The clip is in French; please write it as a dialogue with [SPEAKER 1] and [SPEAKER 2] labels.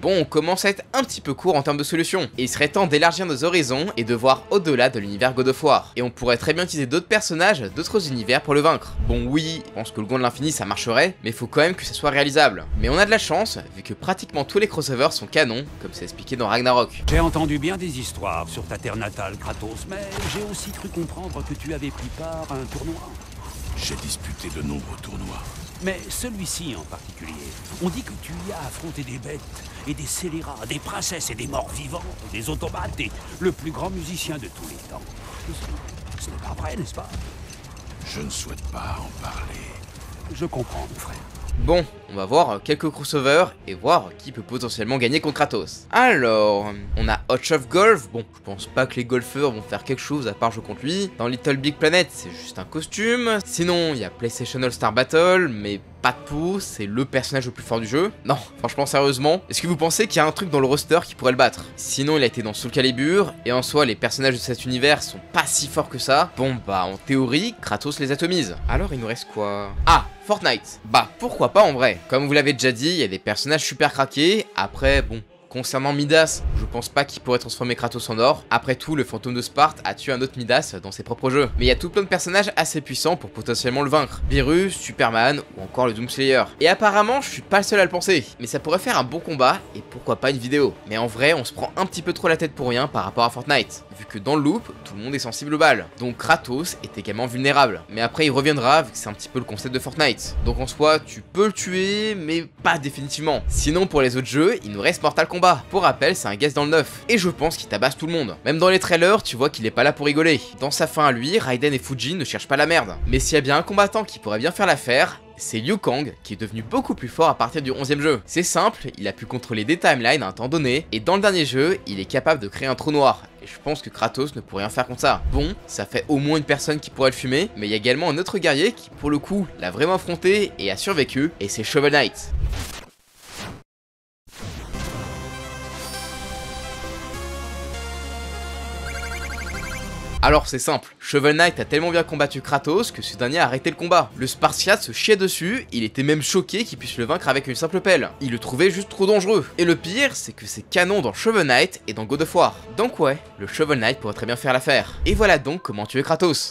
[SPEAKER 1] Bon, on commence à être un petit peu court en termes de solutions, et il serait temps d'élargir nos horizons et de voir au-delà de l'univers God of War. Et on pourrait très bien utiliser d'autres personnages, d'autres univers pour le vaincre. Bon oui, je pense que le Gant de l'Infini ça marcherait, mais il faut quand même que ça soit réalisable. Mais on a de la chance, vu que pratiquement tous les crossovers sont canons, comme c'est expliqué dans Ragnarok.
[SPEAKER 2] J'ai entendu bien des histoires sur ta terre natale, Kratos, mais j'ai aussi cru comprendre que tu avais pris part à un tournoi.
[SPEAKER 3] J'ai disputé de nombreux tournois.
[SPEAKER 2] Mais celui-ci en particulier, on dit que tu y as affronté des bêtes, et des scélérats, des princesses et des morts vivants, des automates et le plus grand musicien de tous les temps. Ce n'est pas vrai, n'est-ce pas?
[SPEAKER 3] Je ne souhaite pas en parler.
[SPEAKER 2] Je comprends, mon frère.
[SPEAKER 1] Bon, on va voir quelques crossovers et voir qui peut potentiellement gagner contre Kratos. Alors, on a Hot Shot Golf. Bon, je pense pas que les golfeurs vont faire quelque chose à part jouer contre lui. Dans Little Big Planet, c'est juste un costume. Sinon, il y a PlayStation All-Star Battle, mais pas de pouce, c'est le personnage le plus fort du jeu. Non, franchement, sérieusement, est-ce que vous pensez qu'il y a un truc dans le roster qui pourrait le battre? Sinon, il a été dans Soul Calibur, et en soi, les personnages de cet univers sont pas si forts que ça. Bon, bah, en théorie, Kratos les atomise. Alors, il nous reste quoi? Ah, Fortnite. Bah, pourquoi pas en vrai? Comme vous l'avez déjà dit, il y a des personnages super craqués. Après, bon, concernant Midas, je pense pas qu'il pourrait transformer Kratos en or. Après tout, le fantôme de Sparte a tué un autre Midas dans ses propres jeux. Mais il y a tout plein de personnages assez puissants pour potentiellement le vaincre. Beerus, Superman ou encore le Doomslayer. Et apparemment, je suis pas le seul à le penser. Mais ça pourrait faire un bon combat et pourquoi pas une vidéo. Mais en vrai, on se prend un petit peu trop la tête pour rien par rapport à Fortnite. Vu que dans le loop, tout le monde est sensible aux balles. Donc Kratos est également vulnérable. Mais après, il reviendra vu que c'est un petit peu le concept de Fortnite. Donc en soi, tu peux le tuer, mais pas définitivement. Sinon, pour les autres jeux, il nous reste Mortal Kombat. Pour rappel, c'est un guest dans le 9. Et je pense qu'il tabasse tout le monde. Même dans les trailers, tu vois qu'il est pas là pour rigoler. Dans sa fin à lui, Raiden et Fujin ne cherchent pas la merde. Mais s'il y a bien un combattant qui pourrait bien faire l'affaire, c'est Liu Kang qui est devenu beaucoup plus fort à partir du 11e jeu. C'est simple, il a pu contrôler des timelines à un temps donné, et dans le dernier jeu, il est capable de créer un trou noir. Et je pense que Kratos ne pourrait rien faire contre ça. Bon, ça fait au moins une personne qui pourrait le fumer, mais il y a également un autre guerrier qui pour le coup l'a vraiment affronté et a survécu, et c'est Shovel Knight. Alors c'est simple, Shovel Knight a tellement bien combattu Kratos que ce dernier a arrêté le combat. Le Spartiate se chiait dessus, il était même choqué qu'il puisse le vaincre avec une simple pelle. Il le trouvait juste trop dangereux. Et le pire, c'est que c'est canon dans Shovel Knight et dans God of War. Donc ouais, le Shovel Knight pourrait très bien faire l'affaire. Et voilà donc comment tuer Kratos.